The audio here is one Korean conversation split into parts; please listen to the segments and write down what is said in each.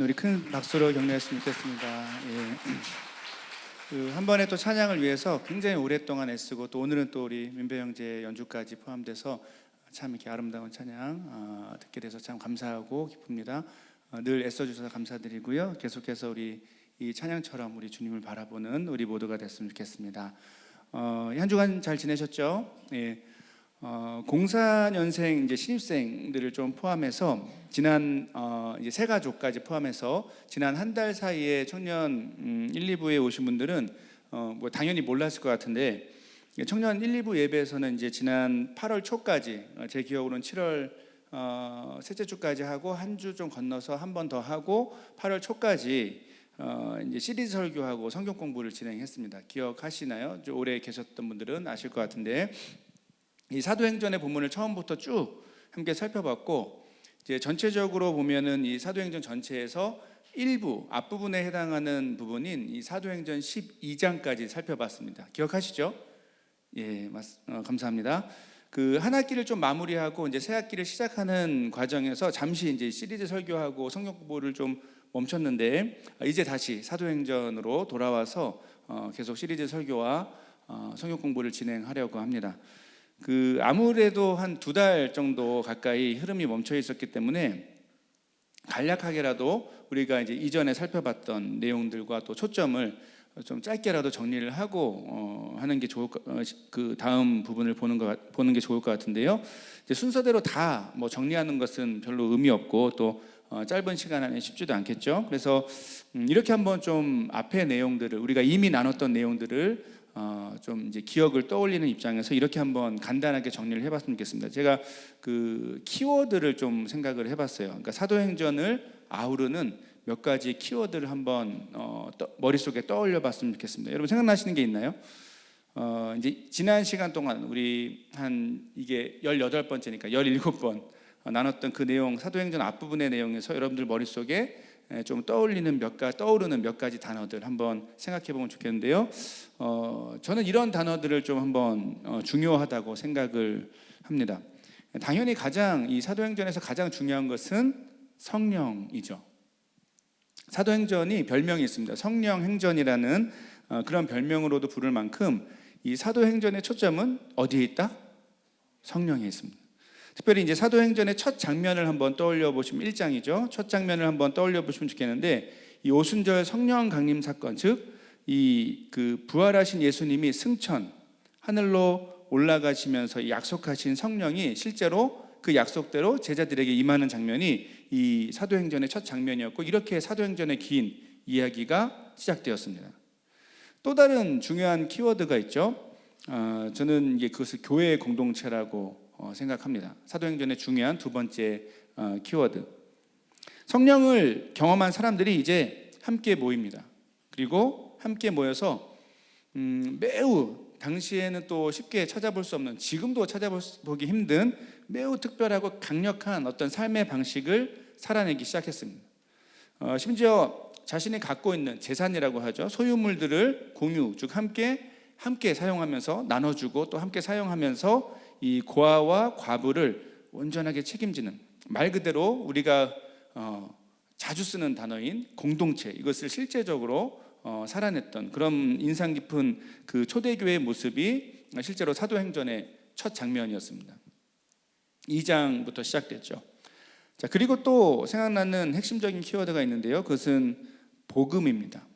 우리 큰 박수로 격려했으면 좋겠습니다. 예. 한 번에 또 찬양을 위해서 굉장히 오랫동안 애쓰고 또 오늘은 또 우리 민배 형제 연주까지 포함돼서 참 이렇게 아름다운 찬양 듣게 돼서 참 감사하고 기쁩니다. 늘 애써주셔서 감사드리고요. 계속해서 우리 이 찬양처럼 우리 주님을 바라보는 우리 모두가 됐으면 좋겠습니다. 한 주간 잘 지내셨죠? 예. 04년생 이제 신입생들을 좀 포함해서 지난 이제 세 가족까지 포함해서 지난 한 달 사이에 청년 1, 2부에 오신 분들은 뭐 당연히 몰랐을 것 같은데, 청년 1, 2부 예배에서는 이제 지난 8월 초까지 제 기억으로는 7월 셋째 주까지 하고 한 주 좀 건너서 한 번 더 하고 8월 초까지 이제 시리즈 설교하고 성경 공부를 진행했습니다. 기억하시나요? 오래 계셨던 분들은 아실 것 같은데, 이 사도행전의 본문을 처음부터 쭉 함께 살펴봤고, 이제 전체적으로 보면은 이 사도행전 전체에서 일부 앞부분에 해당하는 부분인 이 사도행전 12장까지 살펴봤습니다. 기억하시죠? 예, 감사합니다. 그 한 학기를 좀 마무리하고 이제 새 학기를 시작하는 과정에서 잠시 이제 시리즈 설교하고 성경 공부를 좀 멈췄는데, 이제 다시 사도행전으로 돌아와서 계속 시리즈 설교와 성경 공부를 진행하려고 합니다. 아무래도 한 2달 정도 가까이 흐름이 멈춰 있었기 때문에 간략하게라도 우리가 이제 이전에 살펴봤던 내용들과 또 초점을 좀 짧게라도 정리를 하고 하는 게 그 다음 부분을 보는 게 좋을 것 같은데요. 이제 순서대로 다 뭐 정리하는 것은 별로 의미 없고 또 짧은 시간 안에 쉽지도 않겠죠. 그래서 이렇게 한번 좀 앞의 내용들을, 우리가 이미 나눴던 내용들을 좀 이제 기억을 떠올리는 입장에서 이렇게 한번 간단하게 정리를 해봤으면 좋겠습니다. 제가 그 키워드를 좀 생각을 해봤어요. 그러니까 사도행전을 아우르는 몇 가지 키워드를 한번 머릿속에 떠올려봤으면 좋겠습니다. 여러분 생각나시는 게 있나요? 이제 지난 시간 동안 우리 이게 18번째니까 17번 나눴던 그 내용, 사도행전 앞부분의 내용에서 여러분들 머릿속에 좀 떠오르는 몇 가지 단어들 한번 생각해 보면 좋겠는데요. 저는 이런 단어들을 좀 한번 중요하다고 생각을 합니다. 당연히 이 사도행전에서 가장 중요한 것은 성령이죠. 사도행전이 별명이 있습니다. 성령행전이라는 그런 별명으로도 부를 만큼 이 사도행전의 초점은 어디에 있다? 성령에 있습니다. 특별히 이제 사도행전의 첫 장면을 한번 떠올려 보시면 1장이죠. 첫 장면을 한번 떠올려 보시면 좋겠는데, 이 오순절 성령 강림 사건, 즉 그 부활하신 예수님이 승천 하늘로 올라가시면서 약속하신 성령이 실제로 그 약속대로 제자들에게 임하는 장면이 이 사도행전의 첫 장면이었고, 이렇게 사도행전의 긴 이야기가 시작되었습니다. 또 다른 중요한 키워드가 있죠. 저는 이게 그것을 교회의 공동체라고 생각합니다. 사도행전의 중요한 두 번째 키워드, 성령을 경험한 사람들이 이제 함께 모입니다. 그리고 함께 모여서 매우 당시에는 또 쉽게 찾아볼 수 없는, 지금도 찾아보기 힘든 매우 특별하고 강력한 어떤 삶의 방식을 살아내기 시작했습니다. 심지어 자신이 갖고 있는 재산이라고 하죠, 소유물들을 공유, 즉 함께 사용하면서 나눠주고 또 함께 사용하면서 이 고아와 과부를 온전하게 책임지는, 말 그대로 우리가 자주 쓰는 단어인 공동체, 이것을 실제적으로 살아냈던 그런 인상 깊은 그 초대교회의 모습이 실제로 사도행전의 첫 장면이었습니다. 2장부터 시작됐죠. 자, 그리고 또 생각나는 핵심적인 키워드가 있는데요. 그것은 복음입니다.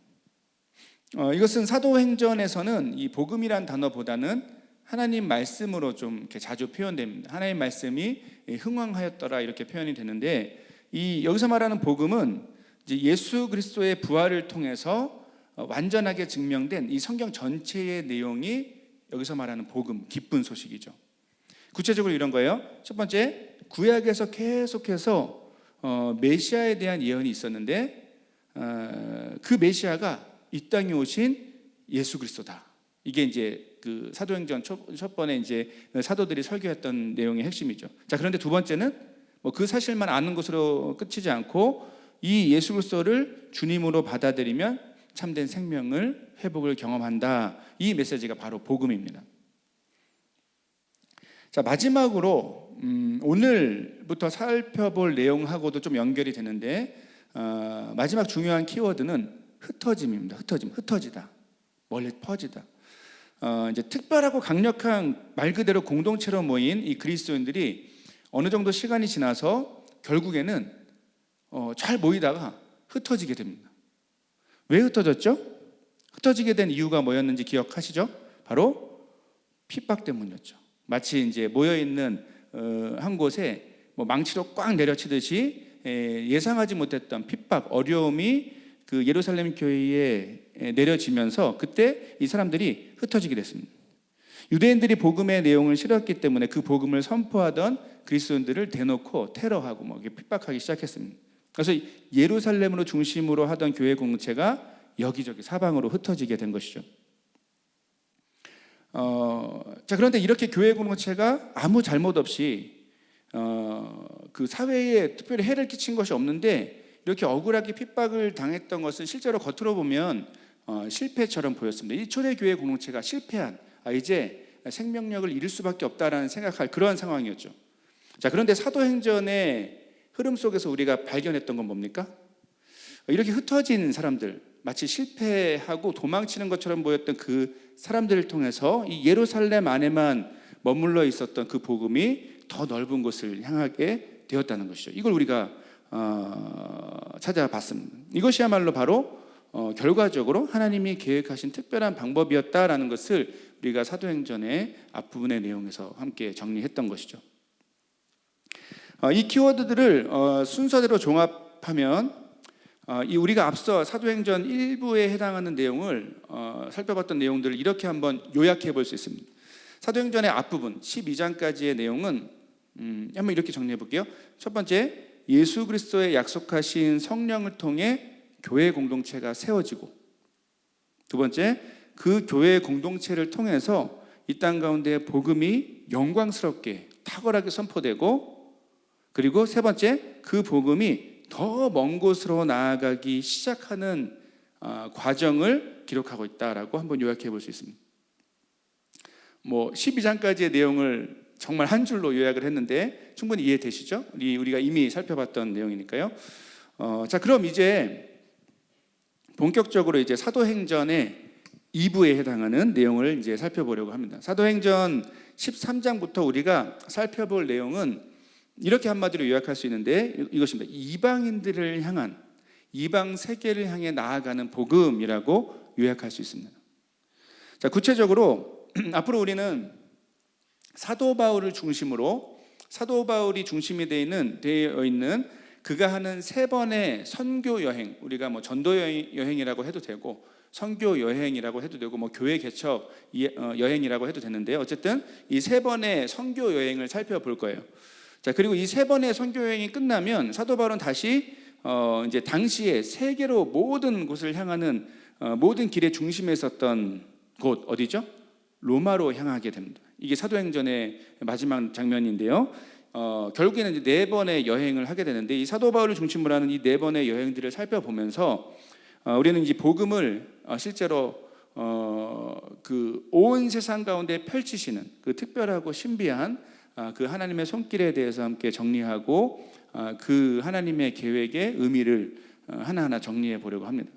이것은 사도행전에서는 이 복음이란 단어보다는 하나님 말씀으로 좀 이렇게 자주 표현됩니다. 하나님 말씀이 흥왕하였더라 이렇게 표현이 되는데, 여기서 말하는 복음은 이제 예수 그리스도의 부활을 통해서 완전하게 증명된 이 성경 전체의 내용이 여기서 말하는 복음, 기쁜 소식이죠. 구체적으로 이런 거예요. 첫 번째, 구약에서 계속해서 메시아에 대한 예언이 있었는데, 그 메시아가 이 땅에 오신 예수 그리스도다. 이게 이제 그 사도행전 첫 번에 이제 사도들이 설교했던 내용의 핵심이죠. 자, 그런데 두 번째는 그 사실만 아는 것으로 끝이지 않고 이 예수 그리스도를 주님으로 받아들이면 참된 생명을, 회복을 경험한다. 이 메시지가 바로 복음입니다. 자, 마지막으로 오늘부터 살펴볼 내용하고도 좀 연결이 되는데, 마지막 중요한 키워드는 흩어짐입니다. 흩어지다, 멀리 퍼지다. 이제 특별하고 강력한 말 그대로 공동체로 모인 이 그리스도인들이 어느 정도 시간이 지나서 결국에는 잘 모이다가 흩어지게 됩니다. 왜 흩어졌죠? 흩어지게 된 이유가 뭐였는지 기억하시죠? 바로 핍박 때문이었죠. 마치 이제 모여 있는 한 곳에 뭐 망치로 꽉 내려치듯이 예상하지 못했던 핍박, 어려움이 그 예루살렘 교회에 내려지면서 그때 이 사람들이 흩어지게 됐습니다. 유대인들이 복음의 내용을 싫었기 때문에 그 복음을 선포하던 그리스도인들을 대놓고 테러하고 뭐 핍박하기 시작했습니다. 그래서 예루살렘으로 중심으로 하던 교회 공동체가 여기저기 사방으로 흩어지게 된 것이죠. 자, 그런데 이렇게 교회 공동체가 아무 잘못 없이 그 사회에 특별히 해를 끼친 것이 없는데 이렇게 억울하게 핍박을 당했던 것은 실제로 겉으로 보면 실패처럼 보였습니다. 이 초대교회 공동체가 실패한, 이제 생명력을 잃을 수밖에 없다라는 생각할 그러한 상황이었죠. 자, 그런데 사도행전의 흐름 속에서 우리가 발견했던 건 뭡니까? 이렇게 흩어진 사람들, 마치 실패하고 도망치는 것처럼 보였던 그 사람들을 통해서 이 예루살렘 안에만 머물러 있었던 그 복음이 더 넓은 곳을 향하게 되었다는 것이죠. 이걸 우리가 찾아봤습니다. 이것이야말로 바로 결과적으로 하나님이 계획하신 특별한 방법이었다라는 것을 우리가 사도행전의 앞부분의 내용에서 함께 정리했던 것이죠. 이 키워드들을 순서대로 종합하면 이 우리가 앞서 사도행전 1부에 해당하는 내용을 살펴봤던 내용들을 이렇게 한번 요약해 볼 수 있습니다. 사도행전의 앞부분 12장까지의 내용은 한번 이렇게 정리해 볼게요. 첫 번째, 예수 그리스도의 약속하신 성령을 통해 교회 공동체가 세워지고, 두 번째, 그 교회 공동체를 통해서 이 땅 가운데 복음이 영광스럽게 탁월하게 선포되고, 그리고 세 번째, 그 복음이 더 먼 곳으로 나아가기 시작하는 과정을 기록하고 있다라고 한번 요약해 볼 수 있습니다. 뭐 12장까지의 내용을 정말 한 줄로 요약을 했는데 충분히 이해되시죠? 우리가 이미 살펴봤던 내용이니까요. 자, 그럼 이제 본격적으로 이제 사도행전의 2부에 해당하는 내용을 이제 살펴보려고 합니다. 사도행전 13장부터 우리가 살펴볼 내용은 이렇게 한마디로 요약할 수 있는데 이것입니다. 이방인들을 향한, 이방 세계를 향해 나아가는 복음이라고 요약할 수 있습니다. 자, 구체적으로 앞으로 우리는 사도 바울을 중심으로, 사도 바울이 중심이 되어 있는 그가 하는 3번의 선교 여행, 우리가 뭐 전도 여행이라고 해도 되고 선교 여행이라고 해도 되고 뭐 교회 개척 여행이라고 해도 되는데요. 어쨌든 이 3번의 선교 여행을 살펴볼 거예요. 자, 그리고 이 3번의 선교 여행이 끝나면 사도 바울은 다시 이제 당시에 세계로 모든 곳을 향하는 모든 길의 중심에 있었던 곳 어디죠? 로마로 향하게 됩니다. 이게 사도행전의 마지막 장면인데요. 결국에는 이제 4번의 여행을 하게 되는데 이 사도 바울을 중심으로 하는 이 4번의 여행들을 살펴보면서 우리는 이제 복음을 실제로 그 온 세상 가운데 펼치시는 그 특별하고 신비한 그 하나님의 손길에 대해서 함께 정리하고 그 하나님의 계획의 의미를 하나하나 정리해 보려고 합니다.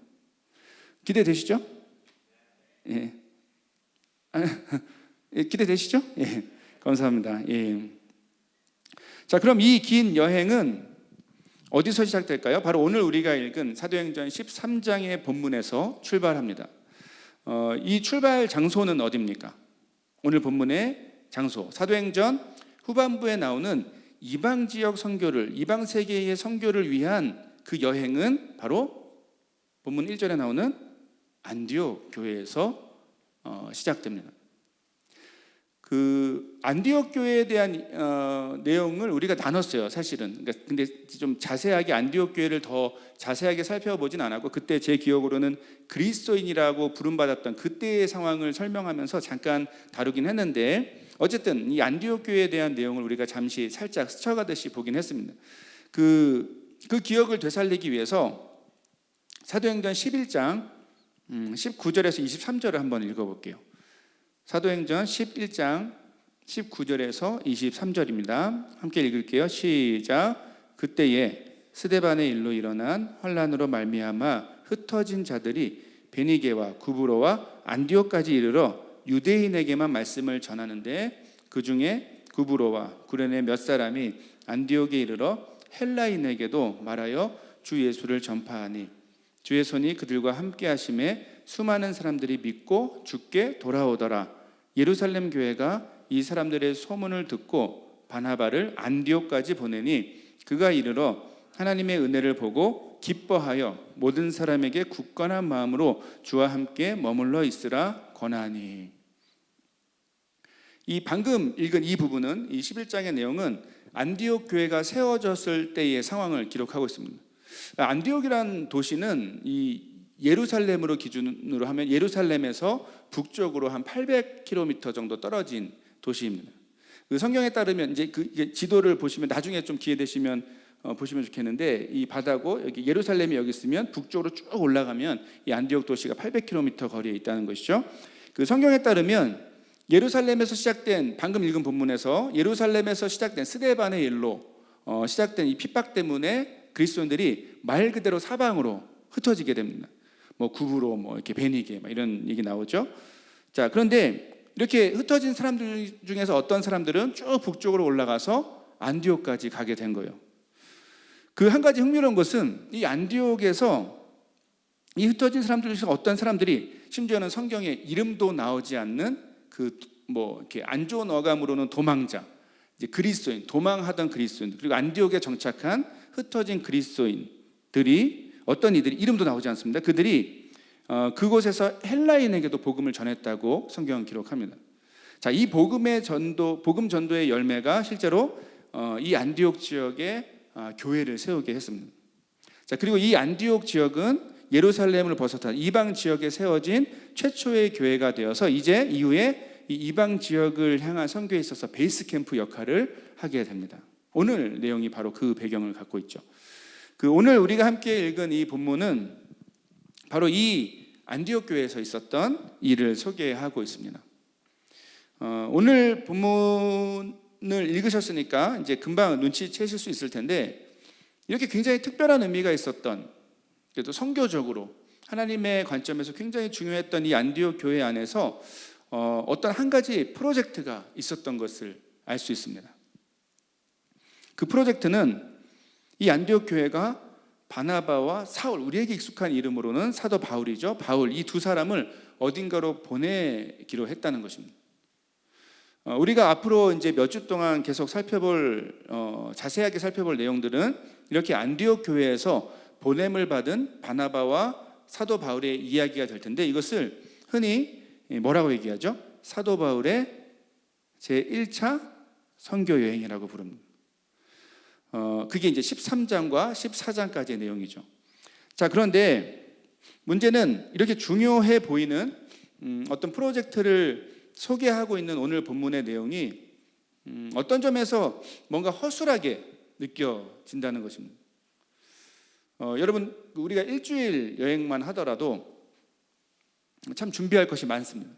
기대되시죠? 예. 기대되시죠? 예. 감사합니다. 예. 자, 그럼 이 긴 여행은 어디서 시작될까요? 바로 오늘 우리가 읽은 사도행전 13장의 본문에서 출발합니다. 이 출발 장소는 어디입니까? 오늘 본문의 장소, 사도행전 후반부에 나오는 이방 지역 선교를, 이방 세계의 선교를 위한 그 여행은 바로 본문 1절에 나오는 안디옥 교회에서 시작됩니다. 그 안디옥 교회에 대한 내용을 우리가 나눴어요, 사실은. 근데 좀 자세하게 안디옥 교회를 더 자세하게 살펴보진 않았고, 그때 제 기억으로는 그리스도인이라고 부름받았던 그때의 상황을 설명하면서 잠깐 다루긴 했는데, 어쨌든 이 안디옥 교회에 대한 내용을 우리가 잠시 살짝 스쳐가듯이 보긴 했습니다. 그 기억을 되살리기 위해서 사도행전 11장 19절에서 23절을 한번 읽어볼게요. 사도행전 11장 19절에서 23절입니다. 함께 읽을게요. 시작. 그때에 스데반의 일로 일어난 환란으로 말미암아 흩어진 자들이 베니게와 구브로와 안디옥까지 이르러 유대인에게만 말씀을 전하는데 그 중에 구브로와 구레네 몇 사람이 안디옥에 이르러 헬라인에게도 말하여 주 예수를 전파하니 주의 손이 그들과 함께 하심에 수많은 사람들이 믿고 주께 돌아오더라. 예루살렘 교회가 이 사람들의 소문을 듣고 바나바를 안디옥까지 보내니 그가 이르러 하나님의 은혜를 보고 기뻐하여 모든 사람에게 굳건한 마음으로 주와 함께 머물러 있으라 권하니. 이 방금 읽은 이 부분은, 이 11장의 내용은 안디옥 교회가 세워졌을 때의 상황을 기록하고 있습니다. 안디옥이란 도시는 이 예루살렘으로 기준으로 하면 예루살렘에서 북쪽으로 한 800km 정도 떨어진 도시입니다. 그 성경에 따르면 이제 그 지도를 보시면 나중에 좀 기회 되시면 보시면 좋겠는데, 이 바다고 여기 예루살렘이 여기 있으면 북쪽으로 쭉 올라가면 이 안디옥 도시가 800km 거리에 있다는 것이죠. 그 성경에 따르면 예루살렘에서 시작된, 방금 읽은 본문에서 예루살렘에서 시작된 스데반의 일로 시작된 이 핍박 때문에 그리스도인들이 말 그대로 사방으로 흩어지게 됩니다. 뭐 구브로, 뭐 이렇게 베니게, 이런 얘기 나오죠. 자, 그런데 이렇게 흩어진 사람들 중에서 어떤 사람들은 쭉 북쪽으로 올라가서 안디옥까지 가게 된 거예요. 그 한 가지 흥미로운 것은 이 안디옥에서 이 흩어진 사람들 중에서 어떤 사람들이, 심지어는 성경에 이름도 나오지 않는 이렇게 안 좋은 어감으로는 도망자, 이제 그리스도인, 도망하던 그리스도인, 그리고 안디옥에 정착한 흩어진 그리스도인들이, 어떤 이들이, 이름도 나오지 않습니다. 그들이 그곳에서 헬라인에게도 복음을 전했다고 성경은 기록합니다. 자, 이 복음 전도의 열매가 실제로 이 안디옥 지역에 교회를 세우게 했습니다. 자, 그리고 이 안디옥 지역은 예루살렘을 벗어난 이방 지역에 세워진 최초의 교회가 되어서 이제 이후에 이 이방 지역을 향한 선교에 있어서 베이스 캠프 역할을 하게 됩니다. 오늘 내용이 바로 그 배경을 갖고 있죠. 오늘 우리가 함께 읽은 이 본문은 바로 이 안디옥 교회에서 있었던 일을 소개하고 있습니다. 오늘 본문을 읽으셨으니까 이제 금방 눈치채실 수 있을 텐데, 이렇게 굉장히 특별한 의미가 있었던, 그래도 선교적으로 하나님의 관점에서 굉장히 중요했던 이 안디옥 교회 안에서 어떤 한 가지 프로젝트가 있었던 것을 알 수 있습니다. 그 프로젝트는 이 안디옥 교회가 바나바와 사울, 우리에게 익숙한 이름으로는 사도 바울이죠. 바울, 이 두 사람을 어딘가로 보내기로 했다는 것입니다. 우리가 앞으로 이제 몇 주 동안 계속 자세하게 살펴볼 내용들은 이렇게 안디옥 교회에서 보냄을 받은 바나바와 사도 바울의 이야기가 될 텐데, 이것을 흔히 뭐라고 얘기하죠? 사도 바울의 제1차 선교 여행이라고 부릅니다. 그게 이제 13장과 14장까지의 내용이죠. 자, 그런데 문제는 이렇게 중요해 보이는 어떤 프로젝트를 소개하고 있는 오늘 본문의 내용이 어떤 점에서 뭔가 허술하게 느껴진다는 것입니다. 여러분, 우리가 일주일 여행만 하더라도 참 준비할 것이 많습니다.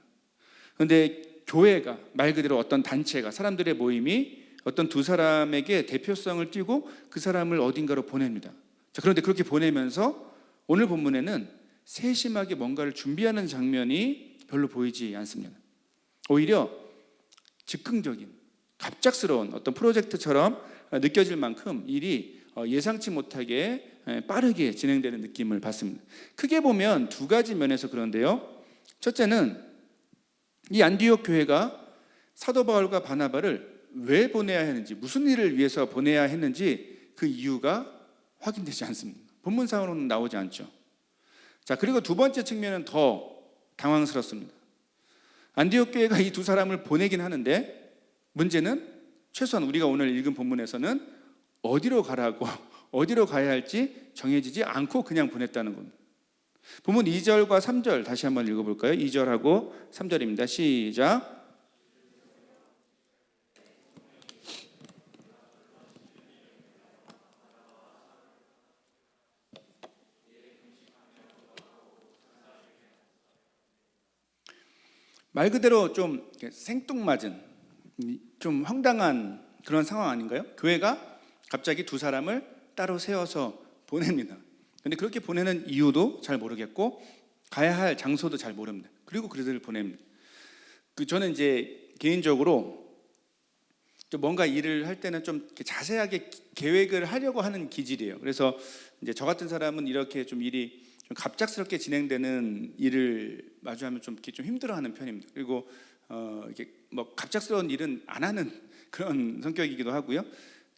그런데 교회가, 말 그대로 어떤 단체가, 사람들의 모임이 어떤 두 사람에게 대표성을 띠고 그 사람을 어딘가로 보냅니다. 자, 그런데 그렇게 보내면서 오늘 본문에는 세심하게 뭔가를 준비하는 장면이 별로 보이지 않습니다. 오히려 즉흥적인, 갑작스러운 어떤 프로젝트처럼 느껴질 만큼 일이 예상치 못하게 빠르게 진행되는 느낌을 받습니다. 크게 보면 두 가지 면에서 그런데요. 첫째는 이 안디옥 교회가 사도 바울과 바나바를 왜 보내야 했는지, 무슨 일을 위해서 보내야 했는지 그 이유가 확인되지 않습니다. 본문상으로는 나오지 않죠. 자, 그리고 두 번째 측면은 더 당황스럽습니다. 안디옥 교회가 이 두 사람을 보내긴 하는데, 문제는 최소한 우리가 오늘 읽은 본문에서는 어디로 가라고, 어디로 가야 할지 정해지지 않고 그냥 보냈다는 겁니다. 본문 2절과 3절 다시 한번 읽어볼까요? 2절하고 3절입니다. 시작. 말 그대로 좀 생뚱맞은, 좀 황당한 그런 상황 아닌가요? 교회가 갑자기 두 사람을 따로 세워서 보냅니다. 근데 그렇게 보내는 이유도 잘 모르겠고 가야 할 장소도 잘 모릅니다. 그리고 그들을 보냅니다. 저는 이제 개인적으로 좀 뭔가 일을 할 때는 좀 이렇게 자세하게 계획을 하려고 하는 기질이에요. 그래서 이제 저 같은 사람은 이렇게 좀 일이 좀 갑작스럽게 진행되는 일을 마주하면 좀 이렇게 좀 힘들어하는 편입니다. 그리고 이렇게 뭐 갑작스러운 일은 안 하는 그런 성격이기도 하고요.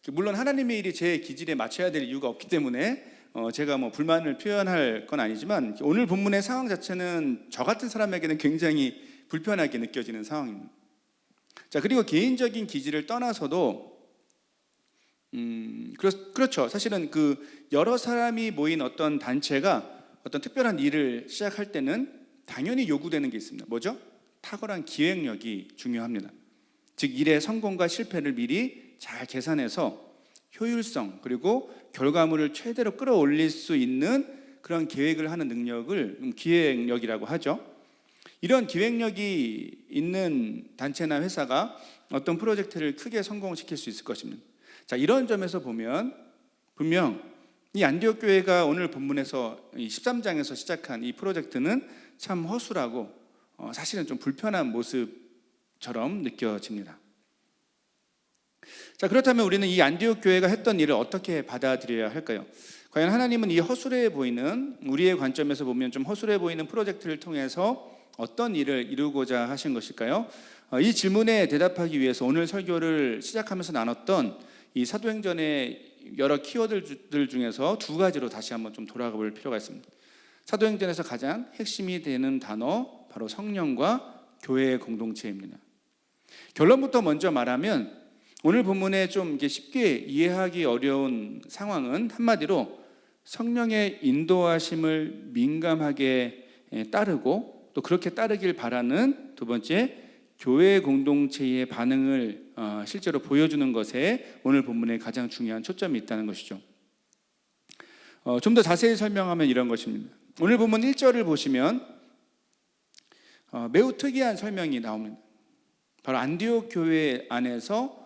물론 하나님의 일이 제 기질에 맞춰야 될 이유가 없기 때문에 제가 뭐 불만을 표현할 건 아니지만 오늘 본문의 상황 자체는 저 같은 사람에게는 굉장히 불편하게 느껴지는 상황입니다. 자, 그리고 개인적인 기질을 떠나서도 그렇죠. 사실은 여러 사람이 모인 어떤 단체가 어떤 특별한 일을 시작할 때는 당연히 요구되는 게 있습니다. 뭐죠? 탁월한 기획력이 중요합니다. 즉 일의 성공과 실패를 미리 잘 계산해서 효율성 그리고 결과물을 최대로 끌어올릴 수 있는 그런 계획을 하는 능력을 기획력이라고 하죠. 이런 기획력이 있는 단체나 회사가 어떤 프로젝트를 크게 성공시킬 수 있을 것입니다. 자, 이런 점에서 보면 분명 이 안디옥 교회가 오늘 본문에서 13장에서 시작한 이 프로젝트는 참 허술하고 사실은 좀 불편한 모습처럼 느껴집니다. 자, 그렇다면 우리는 이 안디옥 교회가 했던 일을 어떻게 받아들여야 할까요? 과연 하나님은 이 허술해 보이는, 우리의 관점에서 보면 좀 허술해 보이는 프로젝트를 통해서 어떤 일을 이루고자 하신 것일까요? 이 질문에 대답하기 위해서 오늘 설교를 시작하면서 나눴던 이 사도행전의 여러 키워드들 중에서 두 가지로 다시 한번 좀 돌아가 볼 필요가 있습니다. 사도행전에서 가장 핵심이 되는 단어 바로 성령과 교회의 공동체입니다. 결론부터 먼저 말하면 오늘 본문에 좀 쉽게 이해하기 어려운 상황은 한마디로 성령의 인도하심을 민감하게 따르고 또 그렇게 따르길 바라는 두 번째 교회 공동체의 반응을 실제로 보여주는 것에 오늘 본문에 가장 중요한 초점이 있다는 것이죠. 좀 더 자세히 설명하면 이런 것입니다. 오늘 본문 1절을 보시면 매우 특이한 설명이 나옵니다. 바로 안디옥 교회 안에서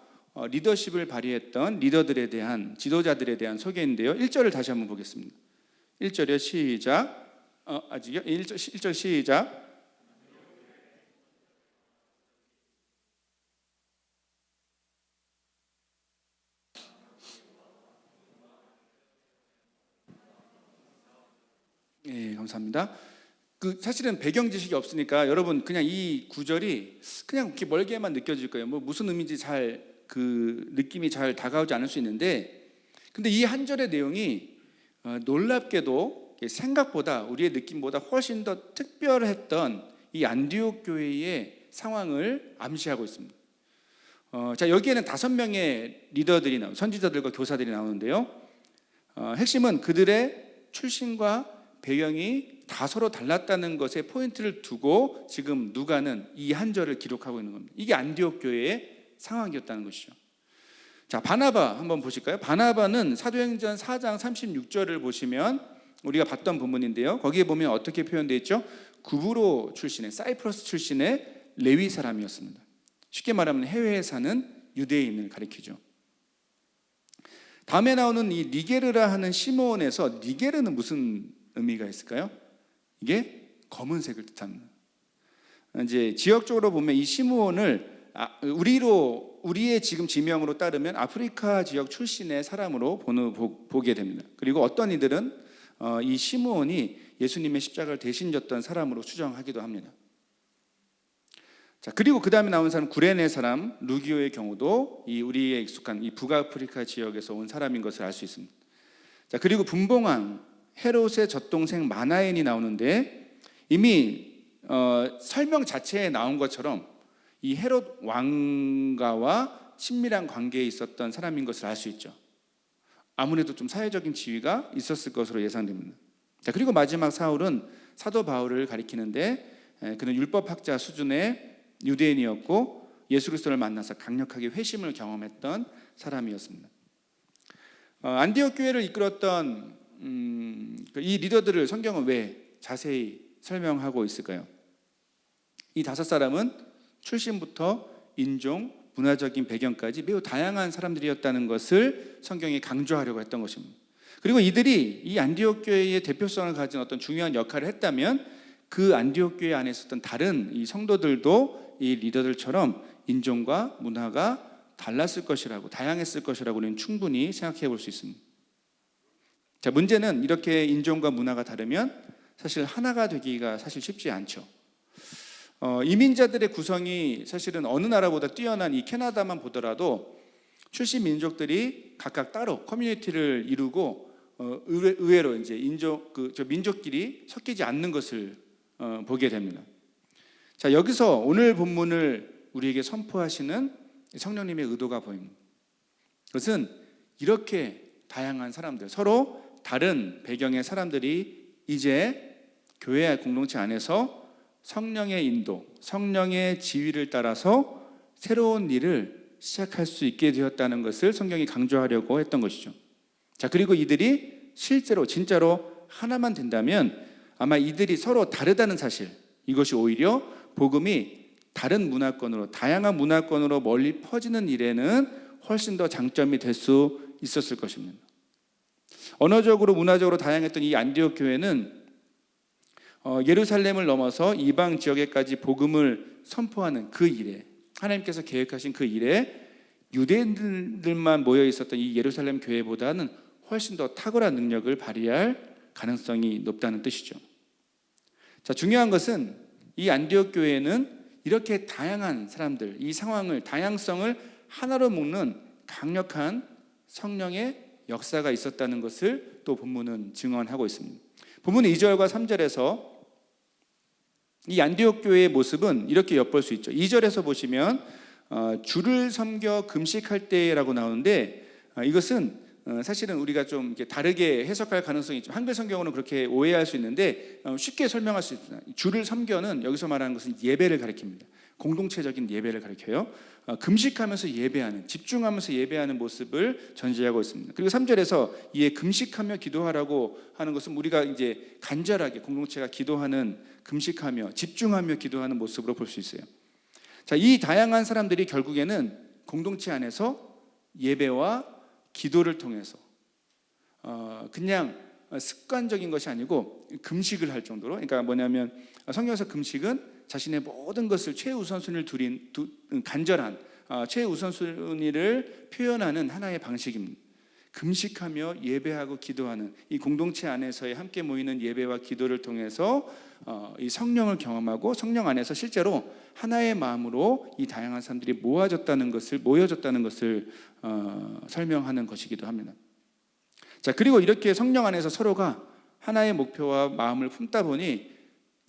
리더십을 발휘했던 리더들에 대한, 지도자들에 대한 소개인데요. 1절을 다시 한번 보겠습니다. 1절이요, 시작. 아직요? 1절 시작. 네, 감사합니다. 사실은 배경 지식이 없으니까 여러분 그냥 이 구절이 그냥 이렇게 멀게만 느껴질 거예요. 뭐 무슨 의미인지 잘 느낌이 잘 다가오지 않을 수 있는데, 근데 이 한 절의 내용이 놀랍게도 생각보다 우리의 느낌보다 훨씬 더 특별했던 이 안디옥 교회의 상황을 암시하고 있습니다. 자, 여기에는 5명의 리더들이 선지자들과 교사들이 나오는데요. 핵심은 그들의 출신과 배경이 다 서로 달랐다는 것에 포인트를 두고 지금 누가는 이 한 절을 기록하고 있는 겁니다. 이게 안디옥 교회의 상황이었다는 것이죠. 자, 바나바 한번 보실까요? 바나바는 사도행전 4장 36절을 보시면 우리가 봤던 본문인데요. 거기에 보면 어떻게 표현되어 있죠? 구브로 출신의, 사이프러스 출신의 레위 사람이었습니다. 쉽게 말하면 해외에 사는 유대인을 가리키죠. 다음에 나오는 이 니게르라 하는 시몬에서 니게르는 무슨 의미가 있을까요? 이게 검은색을 뜻합니다. 이제 지역적으로 보면 이 시므온을 우리의 지금 지명으로 따르면 아프리카 지역 출신의 사람으로 보게 됩니다. 그리고 어떤 이들은 이 시므온이 예수님의 십자가를 대신 졌던 사람으로 추정하기도 합니다. 자, 그리고 그 다음에 나온 사람 구레네 사람 루기오의 경우도 우리에 익숙한 이 북아프리카 지역에서 온 사람인 것을 알 수 있습니다. 자, 그리고 분봉왕 헤롯의 젖동생 마나엔이 나오는데 이미 설명 자체에 나온 것처럼 이 헤롯 왕가와 친밀한 관계에 있었던 사람인 것을 알 수 있죠. 아무래도 좀 사회적인 지위가 있었을 것으로 예상됩니다. 자, 그리고 마지막 사울은 사도 바울을 가리키는데 그는 율법학자 수준의 유대인이었고 예수 그리스도를 만나서 강력하게 회심을 경험했던 사람이었습니다. 안디옥 교회를 이끌었던 이 리더들을 성경은 왜 자세히 설명하고 있을까요? 이 5사람은 출신부터 인종, 문화적인 배경까지 매우 다양한 사람들이었다는 것을 성경이 강조하려고 했던 것입니다. 그리고 이들이 이 안디옥 교회의 대표성을 가진 어떤 중요한 역할을 했다면 그 안디옥 교회 안에 있었던 다른 이 성도들도 이 리더들처럼 인종과 문화가 달랐을 것이라고, 다양했을 것이라고 우리는 충분히 생각해 볼 수 있습니다. 자, 문제는 이렇게 인종과 문화가 다르면 사실 하나가 되기가 사실 쉽지 않죠. 이민자들의 구성이 사실은 어느 나라보다 뛰어난 이 캐나다만 보더라도 출신 민족들이 각각 따로 커뮤니티를 이루고 의외로 이제 민족끼리 섞이지 않는 것을 보게 됩니다. 자, 여기서 오늘 본문을 우리에게 선포하시는 성령님의 의도가 보입니다. 그것은 이렇게 다양한 사람들, 서로 다른 배경의 사람들이 이제 교회 공동체 안에서 성령의 인도, 성령의 지휘를 따라서 새로운 일을 시작할 수 있게 되었다는 것을 성경이 강조하려고 했던 것이죠. 자, 그리고 이들이 실제로 진짜로 하나만 된다면 아마 이들이 서로 다르다는 사실, 이것이 오히려 복음이 다른 문화권으로, 다양한 문화권으로 멀리 퍼지는 일에는 훨씬 더 장점이 될 수 있었을 것입니다. 언어적으로, 문화적으로 다양했던 이 안디옥 교회는 예루살렘을 넘어서 이방 지역에까지 복음을 선포하는 그 일에, 하나님께서 계획하신 그 일에 유대인들만 모여 있었던 이 예루살렘 교회보다는 훨씬 더 탁월한 능력을 발휘할 가능성이 높다는 뜻이죠. 자, 중요한 것은 이 안디옥 교회는 이렇게 다양한 사람들, 이 상황을, 다양성을 하나로 묶는 강력한 성령의 역사가 있었다는 것을 또 본문은 증언하고 있습니다. 본문 2절과 3절에서 이 안디옥 교회의 모습은 이렇게 엿볼 수 있죠. 2절에서 보시면 주를 섬겨 금식할 때라고 나오는데, 이것은 사실은 우리가 좀 이렇게 다르게 해석할 가능성이 있죠. 한글 성경으로는 그렇게 오해할 수 있는데 쉽게 설명할 수 있습니다. 주를 섬겨는 여기서 말하는 것은 예배를 가리킵니다. 공동체적인 예배를 가리켜요. 금식하면서 예배하는, 집중하면서 예배하는 모습을 전제하고 있습니다. 그리고 3절에서 이에 금식하며 기도하라고 하는 것은 우리가 이제 간절하게 공동체가 기도하는, 금식하며 집중하며 기도하는 모습으로 볼 수 있어요. 자, 이 다양한 사람들이 결국에는 공동체 안에서 예배와 기도를 통해서 그냥 습관적인 것이 아니고 금식을 할 정도로, 그러니까 뭐냐면 성경에서 금식은 자신의 모든 것을 최우선순위를 두린 간절한 최우선순위를 표현하는 하나의 방식입니다. 금식하며 예배하고 기도하는 이 공동체 안에서의 함께 모이는 예배와 기도를 통해서 이 성령을 경험하고 성령 안에서 실제로 하나의 마음으로 이 다양한 사람들이 모여졌다는 것을 설명하는 것이기도 합니다. 자, 그리고 이렇게 성령 안에서 서로가 하나의 목표와 마음을 품다 보니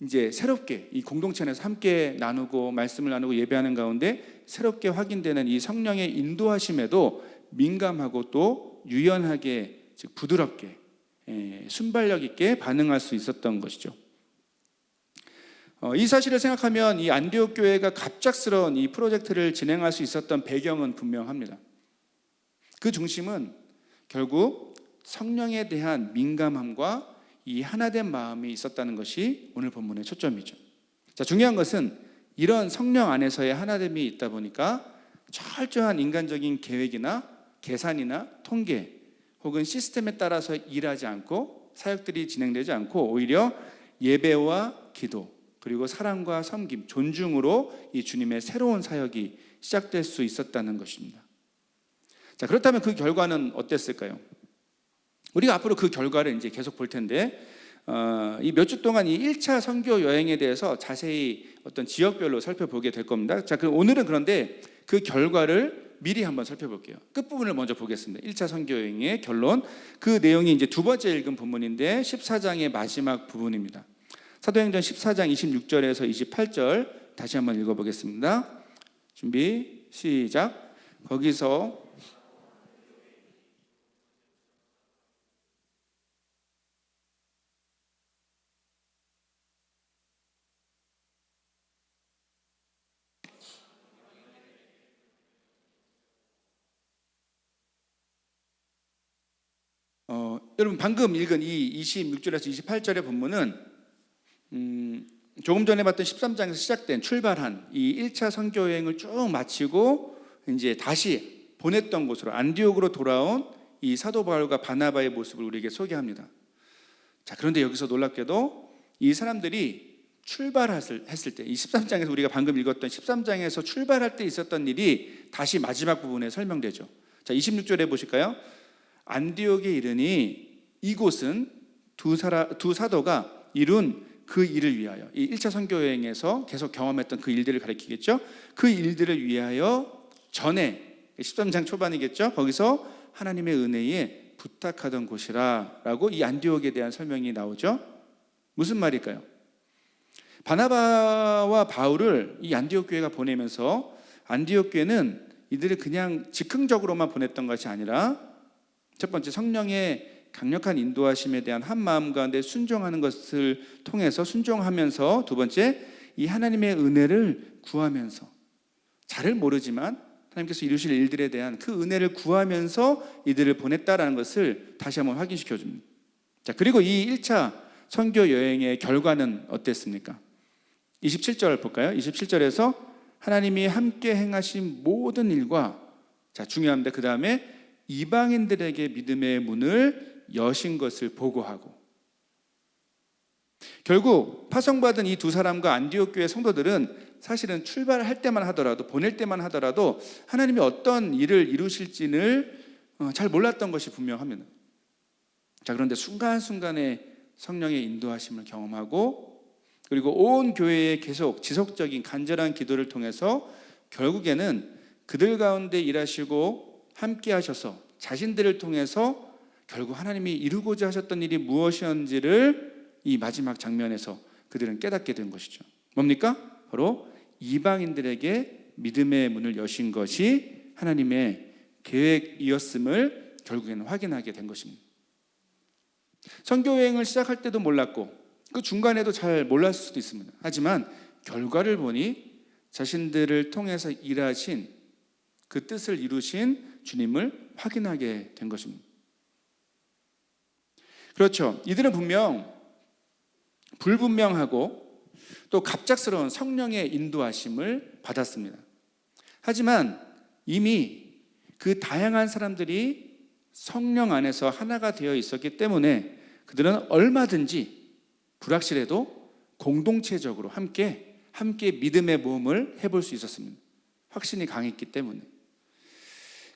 이제 새롭게 이 공동체 안에서 함께 나누고 말씀을 나누고 예배하는 가운데 새롭게 확인되는 이 성령의 인도하심에도 민감하고 또 유연하게, 즉 부드럽게, 순발력 있게 반응할 수 있었던 것이죠. 이 사실을 생각하면 이 안디옥 교회가 갑작스러운 이 프로젝트를 진행할 수 있었던 배경은 분명합니다. 그 중심은 결국 성령에 대한 민감함과 이 하나된 마음이 있었다는 것이 오늘 본문의 초점이죠. 자, 중요한 것은 이런 성령 안에서의 하나됨이 있다 보니까 철저한 인간적인 계획이나 계산이나 통계 혹은 시스템에 따라서 일하지 않고 사역들이 진행되지 않고 오히려 예배와 기도 그리고 사랑과 섬김, 존중으로 이 주님의 새로운 사역이 시작될 수 있었다는 것입니다. 자, 그렇다면 그 결과는 어땠을까요? 우리가 앞으로 그 결과를 이제 계속 볼 텐데 이 몇 주 동안 이 1차 선교 여행에 대해서 자세히 어떤 지역별로 살펴보게 될 겁니다. 자, 그럼 오늘은 그런데 그 결과를 미리 한번 살펴볼게요. 끝부분을 먼저 보겠습니다. 1차 선교 여행의 결론, 그 내용이 이제 두 번째 읽은 본문인데 14장의 마지막 부분입니다. 사도행전 14장 26절에서 28절 다시 한번 읽어보겠습니다. 준비, 시작. 거기서 여러분 방금 읽은 이 26절에서 28절의 본문은 조금 전에 봤던 13장에서 시작된 출발한 이 1차 선교 여행을 쭉 마치고 이제 다시 보냈던 곳으로 안디옥으로 돌아온 이 사도 바울과 바나바의 모습을 우리에게 소개합니다. 자, 그런데 여기서 놀랍게도 이 사람들이 출발했을 때, 이 13장에서 우리가 방금 읽었던 13장에서 출발할 때 있었던 일이 다시 마지막 부분에 설명되죠. 자, 26절에 보실까요? 안디옥에 이르니 이곳은 두 사도가 이룬 그 일을 위하여, 이 1차 선교 여행에서 계속 경험했던 그 일들을 가리키겠죠. 그 일들을 위하여 전에 13장 초반이겠죠. 거기서 하나님의 은혜에 부탁하던 곳이라 라고 이 안디옥에 대한 설명이 나오죠. 무슨 말일까요? 바나바와 바울을 이 안디옥 교회가 보내면서 안디옥 교회는 이들을 그냥 즉흥적으로만 보냈던 것이 아니라 첫 번째, 성령의 강력한 인도하심에 대한 한 마음 가운데 순종하는 것을 통해서 순종하면서, 두 번째, 이 하나님의 은혜를 구하면서, 잘을 모르지만 하나님께서 이루실 일들에 대한 그 은혜를 구하면서 이들을 보냈다라는 것을 다시 한번 확인시켜 줍니다. 자, 그리고 이 1차 선교 여행의 결과는 어땠습니까? 27절 볼까요? 27절에서 하나님이 함께 행하신 모든 일과, 자, 중요합니다. 그 다음에 이방인들에게 믿음의 문을 여신 것을 보고하고, 결국 파송받은 이 두 사람과 안디옥 교회 성도들은 사실은 출발할 때만 하더라도, 보낼 때만 하더라도 하나님이 어떤 일을 이루실지를 잘 몰랐던 것이 분명합니다. 자, 그런데 순간순간에 성령의 인도하심을 경험하고, 그리고 온 교회에 계속 지속적인 간절한 기도를 통해서 결국에는 그들 가운데 일하시고 함께 하셔서 자신들을 통해서 결국 하나님이 이루고자 하셨던 일이 무엇이었는지를 이 마지막 장면에서 그들은 깨닫게 된 것이죠. 뭡니까? 바로 이방인들에게 믿음의 문을 여신 것이 하나님의 계획이었음을 결국에는 확인하게 된 것입니다. 선교여행을 시작할 때도 몰랐고 그 중간에도 잘 몰랐을 수도 있습니다. 하지만 결과를 보니 자신들을 통해서 일하신, 그 뜻을 이루신 주님을 확인하게 된 것입니다. 그렇죠. 이들은 분명 불분명하고 또 갑작스러운 성령의 인도하심을 받았습니다. 하지만 이미 그 다양한 사람들이 성령 안에서 하나가 되어 있었기 때문에 그들은 얼마든지 불확실해도 공동체적으로 함께 믿음의 모험을 해볼 수 있었습니다. 확신이 강했기 때문에.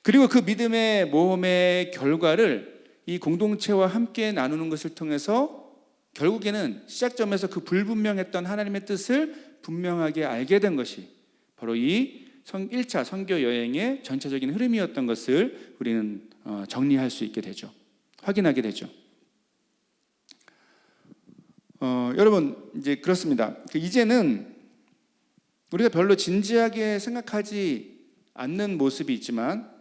그리고 그 믿음의 모험의 결과를 이 공동체와 함께 나누는 것을 통해서 결국에는 시작점에서 그 불분명했던 하나님의 뜻을 분명하게 알게 된 것이 바로 이 1차 선교 여행의 전체적인 흐름이었던 것을 우리는 정리할 수 있게 되죠. 확인하게 되죠. 여러분, 이제 그렇습니다. 이제는 우리가 별로 진지하게 생각하지 않는 모습이 있지만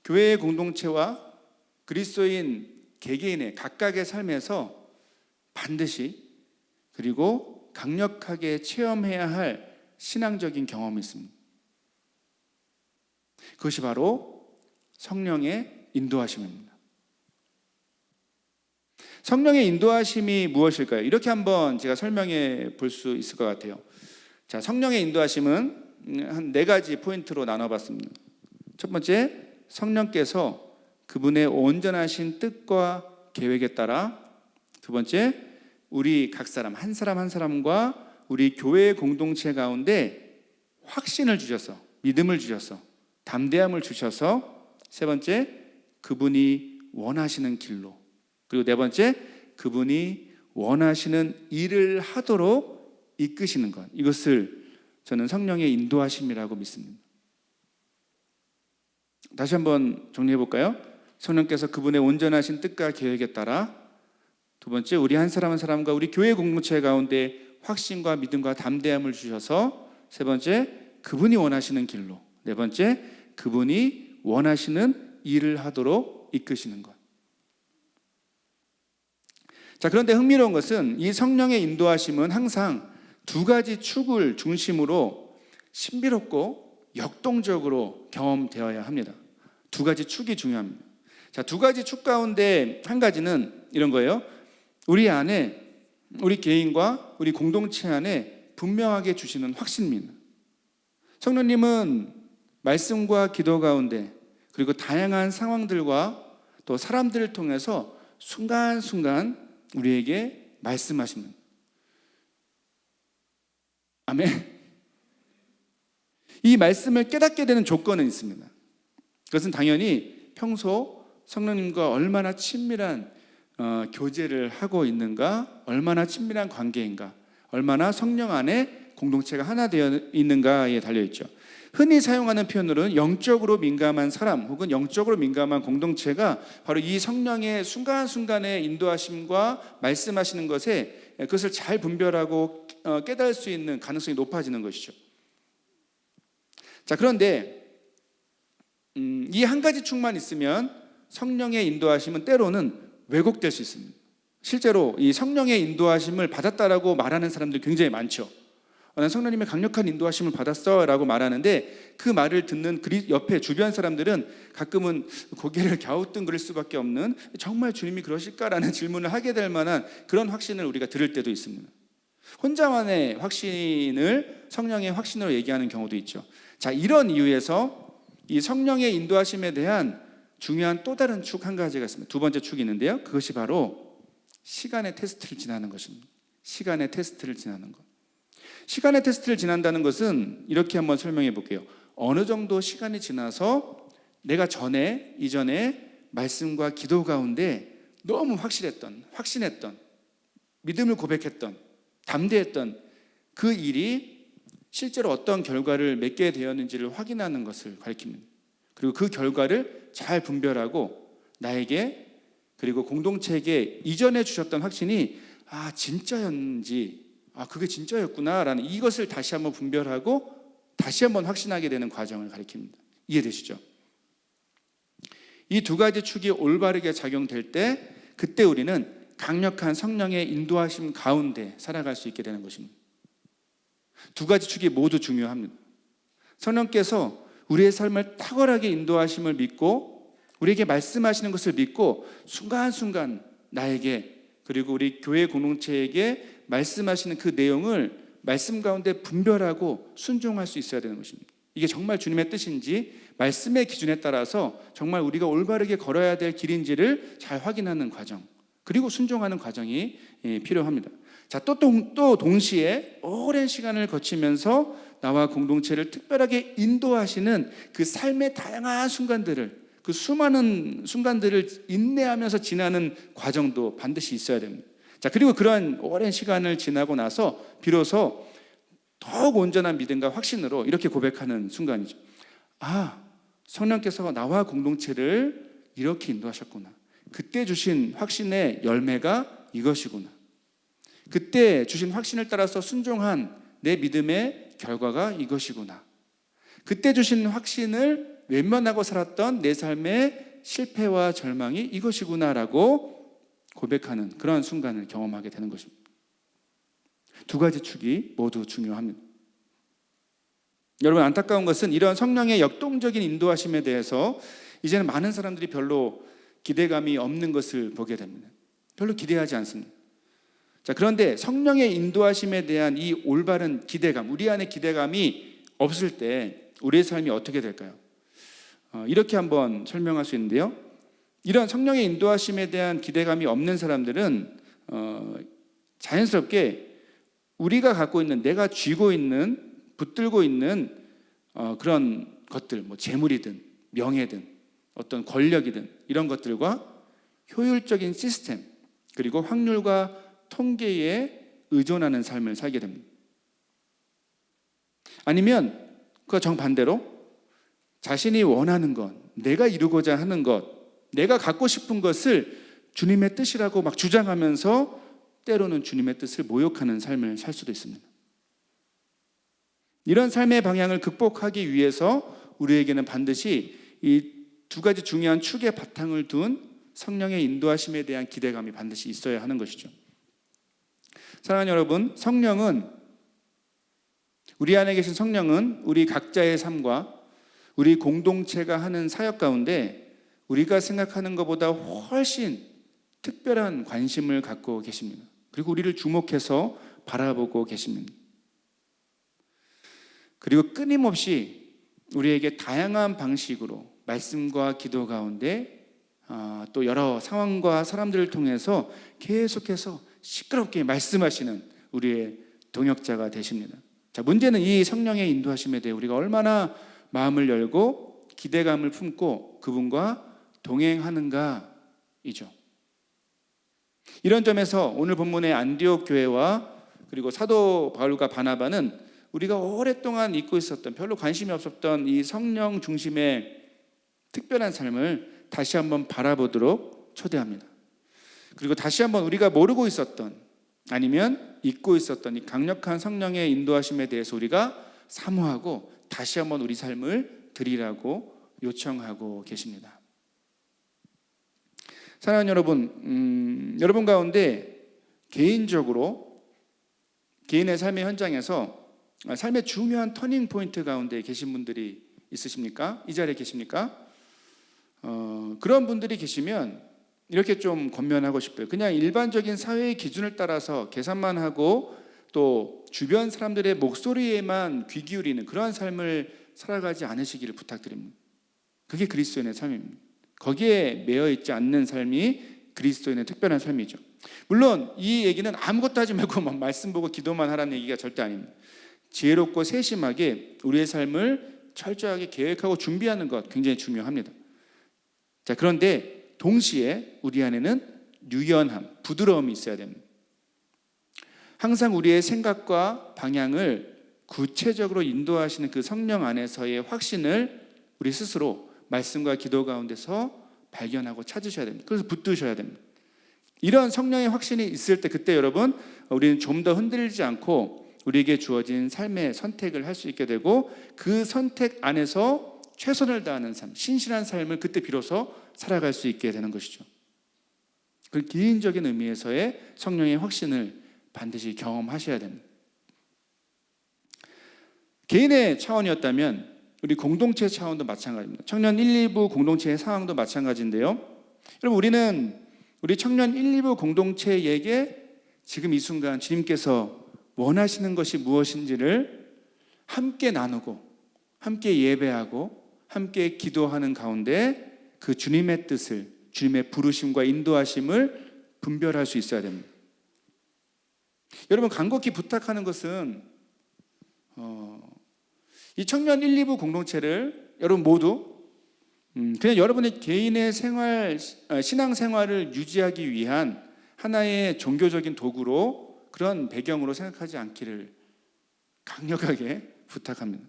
교회의 공동체와 그리스도인 개개인의 각각의 삶에서 반드시 그리고 강력하게 체험해야 할 신앙적인 경험이 있습니다. 그것이 바로 성령의 인도하심입니다. 성령의 인도하심이 무엇일까요? 이렇게 한번 제가 설명해 볼 수 있을 것 같아요. 자, 성령의 인도하심은 한 4가지 포인트로 나눠봤습니다. 첫 번째, 성령께서 그분의 온전하신 뜻과 계획에 따라, 두 번째, 우리 각 사람 한 사람과 우리 교회 공동체 가운데 확신을 주셔서, 믿음을 주셔서, 담대함을 주셔서, 세 번째, 그분이 원하시는 길로, 그리고 네 번째, 그분이 원하시는 일을 하도록 이끄시는 것, 이것을 저는 성령의 인도하심이라고 믿습니다. 다시 한번 정리해 볼까요? 성령께서 그분의 온전하신 뜻과 계획에 따라, 두 번째, 우리 한 사람과 우리 교회 공동체 가운데 확신과 믿음과 담대함을 주셔서, 세 번째, 그분이 원하시는 길로, 네 번째, 그분이 원하시는 일을 하도록 이끄시는 것. 자, 그런데 흥미로운 것은 이 성령의 인도하심은 항상 2가지 축을 중심으로 신비롭고 역동적으로 경험되어야 합니다. 2가지 축이 중요합니다. 자, 2가지 축 가운데 한 가지는 이런 거예요. 우리 안에, 우리 개인과 우리 공동체 안에 분명하게 주시는 확신입니다. 성령님은 말씀과 기도 가운데, 그리고 다양한 상황들과 또 사람들을 통해서 순간순간 우리에게 말씀하시는, 아멘. 이 말씀을 깨닫게 되는 조건은 있습니다. 그것은 당연히 평소 성령님과 얼마나 친밀한 교제를 하고 있는가, 얼마나 친밀한 관계인가, 얼마나 성령 안에 공동체가 하나 되어 있는가에 달려있죠. 흔히 사용하는 표현으로는 영적으로 민감한 사람 혹은 영적으로 민감한 공동체가 바로 이 성령의 순간순간의 인도하심과 말씀하시는 것에 그것을 잘 분별하고 깨달을 수 있는 가능성이 높아지는 것이죠. 자, 그런데 이 한 가지 축만 있으면 성령의 인도하심은 때로는 왜곡될 수 있습니다. 실제로 이 성령의 인도하심을 받았다라고 말하는 사람들이 굉장히 많죠. 난 성령님의 강력한 인도하심을 받았어 라고 말하는데, 그 말을 듣는 옆에 주변 사람들은 가끔은 고개를 갸우뚱거릴 수밖에 없는, 정말 주님이 그러실까라는 질문을 하게 될 만한 그런 확신을 우리가 들을 때도 있습니다. 혼자만의 확신을 성령의 확신으로 얘기하는 경우도 있죠. 자, 이런 이유에서 이 성령의 인도하심에 대한 중요한 또 다른 축 한 가지가 있습니다. 두 번째 축이 있는데요, 그것이 바로 시간의 테스트를 지나는 것입니다. 시간의 테스트를 지나는 것. 시간의 테스트를 지난다는 것은 이렇게 한번 설명해 볼게요. 어느 정도 시간이 지나서 내가 이전에 말씀과 기도 가운데 너무 확신했던, 믿음을 고백했던, 담대했던 그 일이 실제로 어떤 결과를 맺게 되었는지를 확인하는 것을 가리킵니다. 그리고 그 결과를 잘 분별하고 나에게, 그리고 공동체에게 이전에 주셨던 확신이 진짜였는지, 그게 진짜였구나라는 이것을 다시 한번 분별하고 다시 한번 확신하게 되는 과정을 가리킵니다. 이해되시죠? 이 두 가지 축이 올바르게 작용될 때, 그때 우리는 강력한 성령의 인도하심 가운데 살아갈 수 있게 되는 것입니다. 두 가지 축이 모두 중요합니다. 성령께서 우리의 삶을 탁월하게 인도하심을 믿고 우리에게 말씀하시는 것을 믿고 순간순간 나에게, 그리고 우리 교회 공동체에게 말씀하시는 그 내용을 말씀 가운데 분별하고 순종할 수 있어야 되는 것입니다. 이게 정말 주님의 뜻인지, 말씀의 기준에 따라서 정말 우리가 올바르게 걸어야 될 길인지를 잘 확인하는 과정, 그리고 순종하는 과정이 필요합니다. 자, 또 동시에 오랜 시간을 거치면서 나와 공동체를 특별하게 인도하시는 그 삶의 다양한 순간들을, 그 수많은 순간들을 인내하면서 지나는 과정도 반드시 있어야 됩니다. 자, 그리고 그러한 오랜 시간을 지나고 나서 비로소 더욱 온전한 믿음과 확신으로 이렇게 고백하는 순간이죠. 성령께서 나와 공동체를 이렇게 인도하셨구나. 그때 주신 확신의 열매가 이것이구나. 그때 주신 확신을 따라서 순종한 내 믿음의 결과가 이것이구나. 그때 주신 확신을 외면하고 살았던 내 삶의 실패와 절망이 이것이구나라고 고백하는 그러한 순간을 경험하게 되는 것입니다. 두 가지 축이 모두 중요합니다. 여러분, 안타까운 것은 이런 성령의 역동적인 인도하심에 대해서 이제는 많은 사람들이 별로 기대감이 없는 것을 보게 됩니다. 별로 기대하지 않습니다. 자, 그런데 성령의 인도하심에 대한 이 올바른 기대감, 우리 안에 기대감이 없을 때 우리의 삶이 어떻게 될까요? 이렇게 한번 설명할 수 있는데요, 이런 성령의 인도하심에 대한 기대감이 없는 사람들은 자연스럽게 우리가 갖고 있는, 내가 쥐고 있는, 붙들고 있는 그런 것들, 재물이든 명예든 어떤 권력이든 이런 것들과 효율적인 시스템, 그리고 확률과 통계에 의존하는 삶을 살게 됩니다. 아니면 그 정반대로 자신이 원하는 것, 내가 이루고자 하는 것, 내가 갖고 싶은 것을 주님의 뜻이라고 막 주장하면서 때로는 주님의 뜻을 모욕하는 삶을 살 수도 있습니다. 이런 삶의 방향을 극복하기 위해서 우리에게는 반드시 이 두 가지 중요한 축의 바탕을 둔 성령의 인도하심에 대한 기대감이 반드시 있어야 하는 것이죠. 사랑하는 여러분, 우리 안에 계신 성령은 우리 각자의 삶과 우리 공동체가 하는 사역 가운데 우리가 생각하는 것보다 훨씬 특별한 관심을 갖고 계십니다. 그리고 우리를 주목해서 바라보고 계십니다. 그리고 끊임없이 우리에게 다양한 방식으로 말씀과 기도 가운데 또 여러 상황과 사람들을 통해서 계속해서 시끄럽게 말씀하시는 우리의 동역자가 되십니다. 자, 문제는 이 성령의 인도하심에 대해 우리가 얼마나 마음을 열고 기대감을 품고 그분과 동행하는가이죠. 이런 점에서 오늘 본문의 안디옥 교회와 그리고 사도 바울과 바나바는 우리가 오랫동안 잊고 있었던, 별로 관심이 없었던 이 성령 중심의 특별한 삶을 다시 한번 바라보도록 초대합니다. 그리고 다시 한번 우리가 모르고 있었던, 아니면 잊고 있었던 이 강력한 성령의 인도하심에 대해서 우리가 사모하고 다시 한번 우리 삶을 드리라고 요청하고 계십니다. 사랑하는 여러분, 여러분 가운데 개인적으로 개인의 삶의 현장에서 삶의 중요한 터닝 포인트 가운데 계신 분들이 있으십니까? 이 자리에 계십니까? 그런 분들이 계시면 이렇게 좀 권면하고 싶어요. 그냥 일반적인 사회의 기준을 따라서 계산만 하고 또 주변 사람들의 목소리에만 귀 기울이는 그러한 삶을 살아가지 않으시기를 부탁드립니다. 그게 그리스도인의 삶입니다. 거기에 매여 있지 않는 삶이 그리스도인의 특별한 삶이죠. 물론 이 얘기는 아무것도 하지 말고 말씀 보고 기도만 하라는 얘기가 절대 아닙니다. 지혜롭고 세심하게 우리의 삶을 철저하게 계획하고 준비하는 것 굉장히 중요합니다. 자, 그런데 동시에 우리 안에는 유연함, 부드러움이 있어야 됩니다. 항상 우리의 생각과 방향을 구체적으로 인도하시는 그 성령 안에서의 확신을 우리 스스로 말씀과 기도 가운데서 발견하고 찾으셔야 됩니다. 그래서 붙드셔야 됩니다. 이런 성령의 확신이 있을 때 그때 여러분 우리는 좀 더 흔들리지 않고 우리에게 주어진 삶의 선택을 할 수 있게 되고 그 선택 안에서 최선을 다하는 삶, 신실한 삶을 그때 비로소 살아갈 수 있게 되는 것이죠. 그 개인적인 의미에서의 성령의 확신을 반드시 경험하셔야 됩니다. 개인의 차원이었다면 우리 공동체 차원도 마찬가지입니다. 청년 1, 2부 공동체의 상황도 마찬가지인데요. 여러분 우리 청년 1, 2부 공동체에게 지금 이 순간 주님께서 원하시는 것이 무엇인지를 함께 나누고 함께 예배하고 함께 기도하는 가운데 그 주님의 뜻을, 주님의 부르심과 인도하심을 분별할 수 있어야 됩니다. 여러분 간곡히 부탁하는 것은 이 청년 1, 2부 공동체를 여러분 모두 그냥 여러분의 개인의 신앙생활을 유지하기 위한 하나의 종교적인 도구로 그런 배경으로 생각하지 않기를 강력하게 부탁합니다.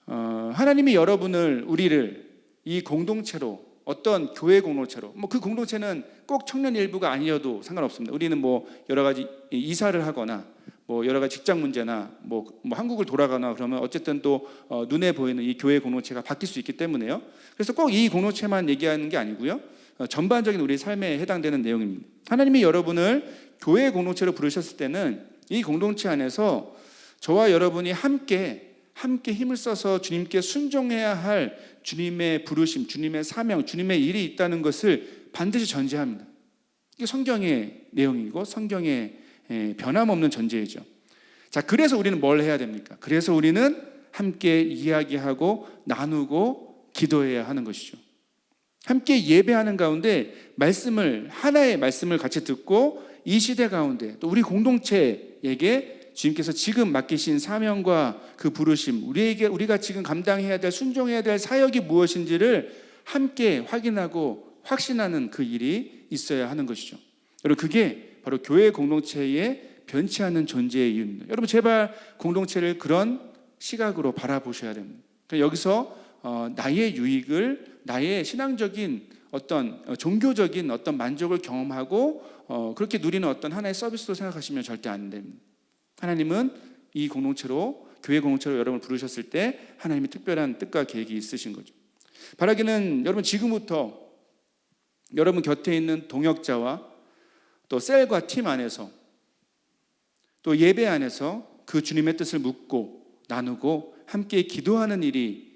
하나님이 우리를 이 공동체로, 어떤 교회 공동체로, 그 공동체는 꼭 청년 일부가 아니어도 상관없습니다. 우리는 여러 가지 이사를 하거나 여러 가지 직장 문제나 한국을 돌아가나 그러면 어쨌든 또 눈에 보이는 이 교회 공동체가 바뀔 수 있기 때문에요. 그래서 꼭 이 공동체만 얘기하는 게 아니고요. 전반적인 우리 삶에 해당되는 내용입니다. 하나님이 여러분을 교회 공동체로 부르셨을 때는 이 공동체 안에서 저와 여러분이 함께 힘을 써서 주님께 순종해야 할 주님의 부르심, 주님의 사명, 주님의 일이 있다는 것을 반드시 전제합니다. 이게 성경의 내용이고 성경의 변함없는 전제이죠. 자, 그래서 우리는 뭘 해야 됩니까? 그래서 우리는 함께 이야기하고 나누고 기도해야 하는 것이죠. 함께 예배하는 가운데 하나의 말씀을 같이 듣고 이 시대 가운데 또 우리 공동체에게 주님께서 지금 맡기신 사명과 그 부르심, 우리가 지금 감당해야 될, 순종해야 될 사역이 무엇인지를 함께 확인하고 확신하는 그 일이 있어야 하는 것이죠. 여러분 그게 바로 교회 공동체의 변치 않는 존재의 이유입니다. 여러분 제발 공동체를 그런 시각으로 바라보셔야 됩니다. 여기서 나의 유익을, 나의 신앙적인 어떤 종교적인 어떤 만족을 경험하고 그렇게 누리는 어떤 하나의 서비스로 생각하시면 절대 안 됩니다. 하나님은 이 공동체로, 교회 공동체로 여러분을 부르셨을 때 하나님이 특별한 뜻과 계획이 있으신 거죠. 바라기는 여러분 지금부터 여러분 곁에 있는 동역자와 또 셀과 팀 안에서 또 예배 안에서 그 주님의 뜻을 묻고 나누고 함께 기도하는 일이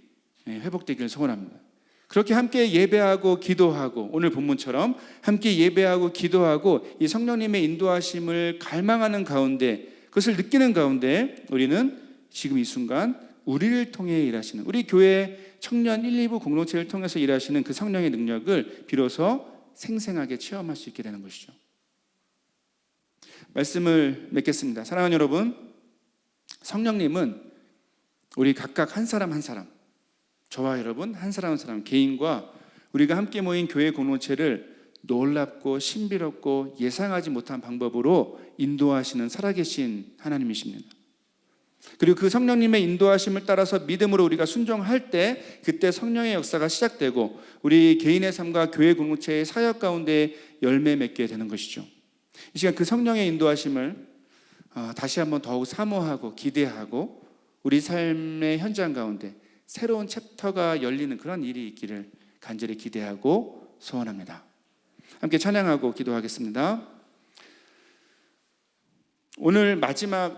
회복되기를 소원합니다. 그렇게 함께 예배하고 기도하고 오늘 본문처럼 함께 예배하고 기도하고 이 성령님의 인도하심을 갈망하는 가운데, 그것을 느끼는 가운데 우리는 지금 이 순간 우리를 통해 일하시는, 우리 교회 청년 1, 2부 공동체를 통해서 일하시는 그 성령의 능력을 비로소 생생하게 체험할 수 있게 되는 것이죠. 말씀을 맺겠습니다. 사랑하는 여러분, 성령님은 우리 각각 한 사람 한 사람, 저와 여러분 한 사람 한 사람 개인과 우리가 함께 모인 교회 공동체를 놀랍고 신비롭고 예상하지 못한 방법으로 인도하시는 살아계신 하나님이십니다. 그리고 그 성령님의 인도하심을 따라서 믿음으로 우리가 순종할 때 그때 성령의 역사가 시작되고 우리 개인의 삶과 교회 공동체의 사역 가운데 열매 맺게 되는 것이죠. 이 시간 그 성령의 인도하심을 다시 한번 더욱 사모하고 기대하고 우리 삶의 현장 가운데 새로운 챕터가 열리는 그런 일이 있기를 간절히 기대하고 소원합니다. 함께 찬양하고 기도하겠습니다. 오늘 마지막